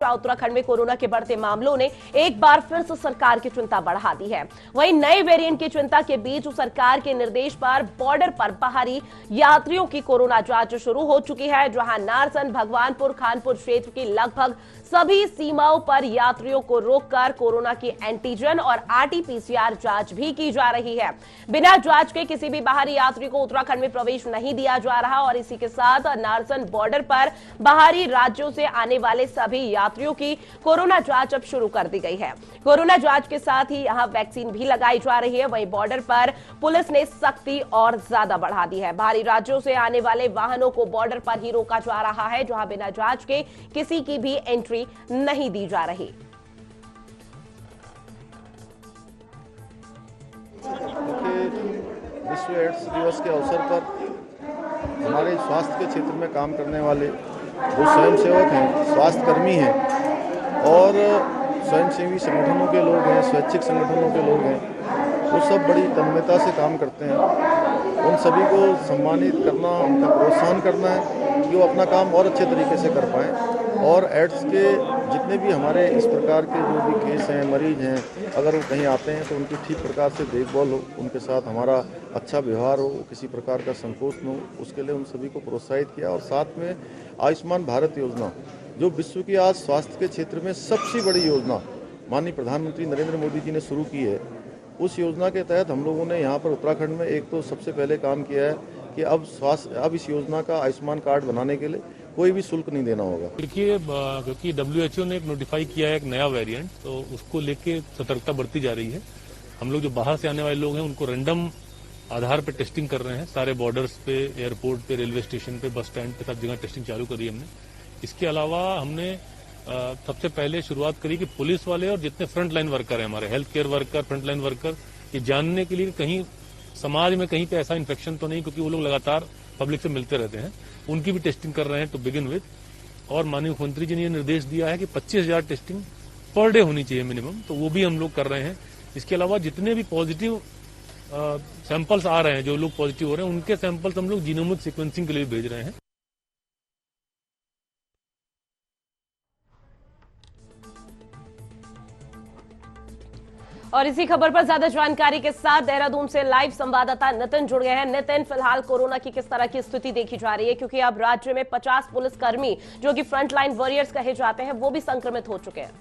जहां उत्तराखंड में कोरोना के बढ़ते मामलों ने एक बार फिर से सरकार की चिंता बढ़ा दी है। वहीं नए वेरिएंट की चिंता के बीच सरकार के निर्देश पर बॉर्डर पर बाहरी यात्रियों की कोरोना जांच शुरू हो चुकी है, जहां नारसन, भगवानपुर, खानपुर क्षेत्र की लगभग सभी सीमाओं पर यात्रियों को रोककर कोरोना की एंटीजन और आरटी-पीसीआर जांच भी की जा रही है। बिना जांच के किसी भी बाहरी यात्री को उत्तराखंड में प्रवेश नहीं दिया जा रहा और इसी के साथ नारसन बॉर्डर पर बाहरी राज्यों से आने वाले सभी यात्रियों की कोरोना जांच अब शुरू कर दी गई है। कोरोना जांच के साथ ही यहां वैक्सीन भी लगाई जा रही है। वहीं बॉर्डर पर पुलिस ने सख्ती और ज्यादा बढ़ा दी है। बाहरी राज्यों से आने वाले वाहनों को बॉर्डर पर ही रोका जा रहा है, जहां बिना जांच के किसी की भी एंट्री नहीं दी जा रही। विश्व एड्स दिवस के अवसर पर हमारे स्वास्थ्य के क्षेत्र में काम करने वाले जो स्वयंसेवक हैं, स्वास्थ्यकर्मी हैं और स्वयंसेवी संगठनों के लोग हैं, स्वैच्छिक संगठनों के लोग हैं, वो सब बड़ी तन्मयता से काम करते हैं। उन सभी को सम्मानित करना, उनका प्रोत्साहन करना है कि वो अपना काम और अच्छे तरीके से कर पाएँ और एड्स के जितने भी हमारे इस प्रकार के जो भी केस हैं, मरीज हैं, अगर वो कहीं आते हैं तो उनकी ठीक प्रकार से देखभाल हो, उनके साथ हमारा अच्छा व्यवहार हो, किसी प्रकार का संकोच न हो, उसके लिए उन सभी को प्रोत्साहित किया। और साथ में आयुष्मान भारत योजना, जो विश्व की आज स्वास्थ्य के क्षेत्र में सबसे बड़ी योजना माननीय प्रधानमंत्री नरेंद्र मोदी जी ने शुरू की है, उस योजना के तहत हम लोगों ने यहाँ पर उत्तराखंड में एक तो सबसे पहले काम किया है कि अब इस योजना का आयुष्मान कार्ड बनाने के लिए कोई भी शुल्क नहीं देना होगा। देखिए, क्योंकि WHO ने एक नोटिफाई किया है एक नया वेरिएंट, तो उसको लेके सतर्कता बढ़ती जा रही है। हम लोग जो बाहर से आने वाले लोग हैं उनको रैंडम आधार पे टेस्टिंग कर रहे हैं। सारे बॉर्डर्स पे, एयरपोर्ट पे, रेलवे स्टेशन पे, बस स्टैंड पे, सब जगह टेस्टिंग चालू करी है हमने। इसके अलावा हमने सबसे पहले शुरुआत करी कि पुलिस वाले और जितने फ्रंट लाइन वर्कर हैं, हमारे health care worker, front line worker, ये जानने के लिए कहीं समाज में कहीं पे ऐसा इन्फेक्शन तो नहीं, क्योंकि वो लोग लगातार पब्लिक से मिलते रहते हैं, उनकी भी टेस्टिंग कर रहे हैं टू बिगिन विद। और माननीय मुख्यमंत्री जी ने ये निर्देश दिया है कि 25,000 टेस्टिंग पर डे होनी चाहिए मिनिमम, तो वो भी हम लोग कर रहे हैं। इसके अलावा जितने भी पॉजिटिव सैंपल्स आ रहे हैं, जो लोग पॉजिटिव हो रहे हैं, उनके सैंपल्स हम लोग जीनोमिक सीक्वेंसिंग के लिए भेज रहे हैं। और इसी खबर पर ज्यादा जानकारी के साथ देहरादून से लाइव संवाददाता नितिन जुड़ गए हैं। नितिन, फिलहाल कोरोना की किस तरह की स्थिति देखी जा रही है, क्योंकि अब राज्य में 50 पुलिसकर्मी जो कि फ्रंटलाइन वॉरियर्स कहे जाते हैं वो भी संक्रमित हो चुके हैं।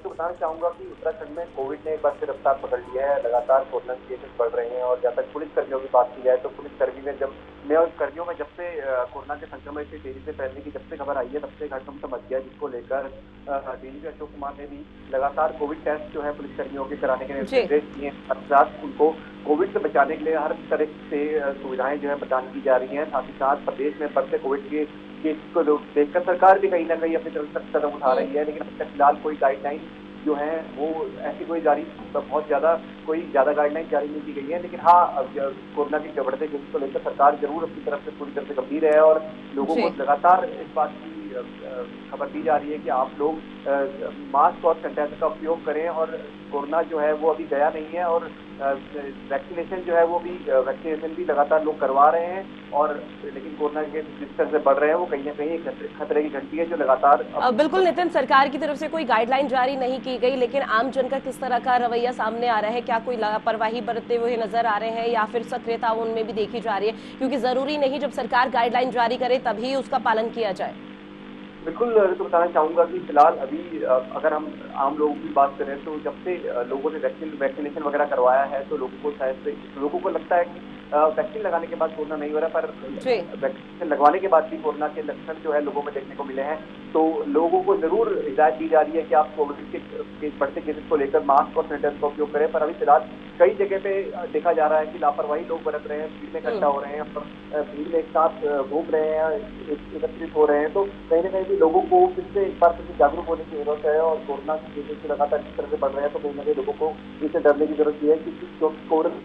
तो बताना चाहूंगा कि उत्तराखंड में कोविड ने एक बार फिर रफ्तार पकड़ लिया है। लगातार कोरोना केसेस बढ़ रहे हैं और जहाँ तक पुलिस कर्मियों की बात की जाए तो पुलिसकर्मियों में जब से कोरोना के संक्रमण से तेजी से फैलने की जब से खबर आई है, तब से घटना समझ गया, जिसको लेकर डीजीपी अशोक कुमार ने भी लगातार कोविड टेस्ट जो है पुलिसकर्मियों के कराने के निर्देश दिए हैं। साथ उनको कोविड से बचाने के लिए हर तरह से सुविधाएं जो है प्रदान की जा रही हैं। साथ ही साथ प्रदेश में बढ़ते कोविड के केस को देखकर सरकार भी कहीं ना कहीं अपनी तरफ से कदम उठा रही है, लेकिन अब तक फिलहाल कोई गाइडलाइन जो है वो ऐसी कोई बहुत ज्यादा गाइडलाइन जारी नहीं की गई है। लेकिन हाँ, कोरोना के बढ़ते केस को लेकर सरकार जरूर अपनी तरफ से पूरी तरह से गंभीर है और लोगों को लगातार इस बात की खबर दी जा रही है कि आप लोग मास्क और सैनिटाइजर का उपयोग करें और कोरोना जो है वो अभी गया नहीं है और वैक्सीनेशन जो है वो भी वैक्सीनेशन भी लगातार लोग करवा रहे हैं और लेकिन कोरोना के जिस तरह से बढ़ रहे हैं वो कहीं ना कहीं खतरे की घंटी है जो लगातार बिल्कुल नितिन, सरकार की तरफ से कोई गाइडलाइन जारी नहीं की गई, लेकिन आम जन का किस तरह का रवैया सामने आ रहा है? क्या कोई लापरवाही बरतते हुए नजर आ रहे हैं या फिर सक्रियता उनमें भी देखी जा रही है? क्योंकि जरूरी नहीं जब सरकार गाइडलाइन जारी करे तभी उसका पालन किया जाए। बिल्कुल, तो बताना चाहूंगा कि फिलहाल अभी अगर हम आम लोगों की बात करें तो जब से लोगों ने वैक्सीनेशन वगैरह करवाया है तो लोगों को लगता है कि वैक्सीन लगाने के बाद कोरोना नहीं हो रहा, पर वैक्सीन लगवाने के बाद भी कोरोना के लक्षण जो है लोगों में देखने को मिले हैं। तो लोगों को जरूर हिदायत दी जा रही है कि आप कोविड के बढ़ते केसेस को लेकर मास्क और सैनिटाइजर का उपयोग करें, पर अभी फिलहाल कई जगह पे देखा जा रहा है कि लापरवाही लोग बरत रहे हैं, भीड़ में इकट्ठा हो रहे हैं, भीड़ में एक साथ घूम रहे हैं, एकत्रित हो रहे हैं। तो कहीं ना कहीं लोगों को फिर से एक बार फिर जागरूक होने की जरूरत है और कोरोना के केसेस लगातार इस तरह से बढ़ रहे हैं तो कहीं ना कहीं लोगों को इससे डरने की जरूरत है कि कोरोना।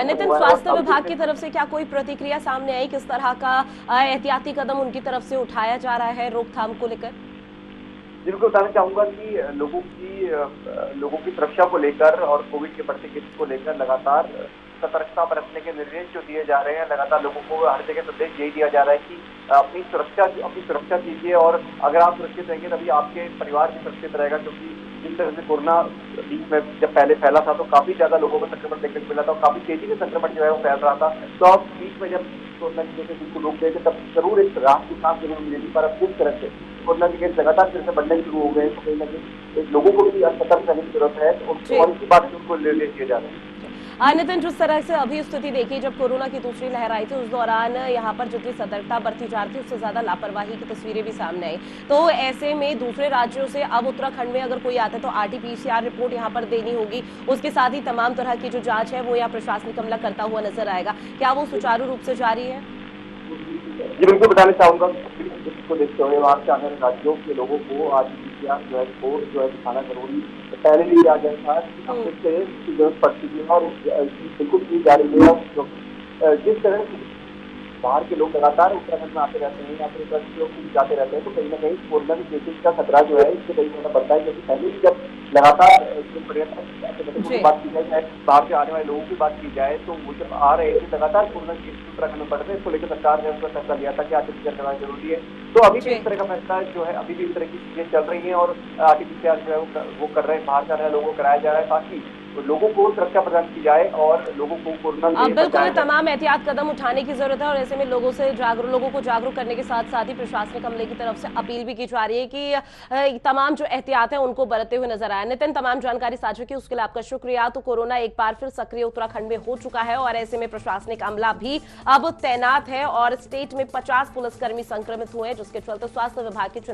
नितिन, स्वास्थ्य विभाग की तरफ से क्या कोई प्रतिक्रिया सामने आई? किस तरह का एहतियाती कदम उनकी तरफ से उठाया जा रहा है रोकथाम को लेकर? जिनको बताना चाहूंगा कि लोगों की सुरक्षा को लेकर और कोविड के बढ़ते केस को लेकर लगातार सतर्कता बरतने के निर्देश जो दिए जा रहे हैं, लगातार लोगों को हर जगह संदेश यही दिया जा रहा है कि अपनी सुरक्षा कीजिए, और अगर आप सुरक्षित रहेंगे तभी आपके परिवार भी सुरक्षित रहेगा। क्योंकि जिस तरह से कोरोना बीच में जब पहले फैला था तो काफी ज्यादा लोगों को संक्रमण देखने को मिला था और काफी तेजी से संक्रमण जो है वो फैल रहा था। तो अब बीच में जब कोरोना की जैसे बिल्कुल रोक गए थे तब जरूर एक राहत की सांस जरूर मिलेगी, पर अब जिस तरह से कोरोना के केस लगातार फिर से बढ़ने शुरू हो गए तो कहीं ना कहीं लोगों को भी सतर्क रहने की जरूरत है, और इसी बात से उनको निर्देश दिए जा रहे हैं। नितिन, जिस तरह से अभी स्थिति देखी, जब कोरोना की दूसरी लहर आई थी उस दौरान यहाँ पर जितनी सतर्कता बरती जा रही थी उससे ज्यादा लापरवाही की तस्वीरें भी सामने आई। तो ऐसे में दूसरे राज्यों से अब उत्तराखंड में अगर कोई आता है तो RT-PCR रिपोर्ट यहाँ पर देनी होगी, उसके साथ ही तमाम तरह की जो जांच है वो यहाँ प्रशासनिक अमला करता हुआ नजर आएगा। क्या वो सुचारू रूप से जारी है? जी बिल्कुल, बताना चाहूंगा इसको देखते हुए वहाँ से आने वाले राज्यों के लोगों को RT-PCR जो है रिपोर्ट जो है दिखाना जरूरी पहले भी किया गया था, उससे जरूरत पड़ती है और बिल्कुल की जा रही है। जिस तरह से बाहर के लोग लगातार उत्तराखंड में आते रहते हैं या फिर उत्तराखंड जाते रहते हैं तो कहीं ना कहीं कोरोना के केसेस का खतरा जो है इससे कहीं ज्यादा बढ़ता है। क्योंकि पहले भी जब लगातार पर्यटन की बात की जाए, बाहर से आने वाले लोगों की बात की जाए, तो वो जब आ रहे थे लगातार कोरोना के केसेस उत्तराखंड में बढ़ रहे, इसको लेकर सरकार ने उसका फैसला लिया था कि RT-PCR करना जरूरी है। तो अभी भी इस तरह का फैसला जो है, अभी भी इस तरह की चीजें चल रही है और RT-PCR जो है वो कर रहे हैं, बाहर से आने वाले लोगों को कराया जा रहा है ताकि लोगों को सुरक्षा प्रदान की जाए और लोगों को कोरोना से बिल्कुल तमाम एहतियात कदम उठाने की जरूरत है। और ऐसे में लोगों को जागरूक करने के साथ साथ ही प्रशासनिक अमले की तरफ से अपील भी की जा रही है कि तमाम जो एहतियात है उनको बरतते हुए नजर आए। नितिन, तमाम जानकारी साझा की उसके लिए आपका शुक्रिया। तो कोरोना एक बार फिर सक्रिय उत्तराखंड में हो चुका है और ऐसे में प्रशासनिक अमला भी अब तैनात है और स्टेट में 50 पुलिसकर्मी संक्रमित हुए हैं, जिसके चलते स्वास्थ्य विभाग की चिंता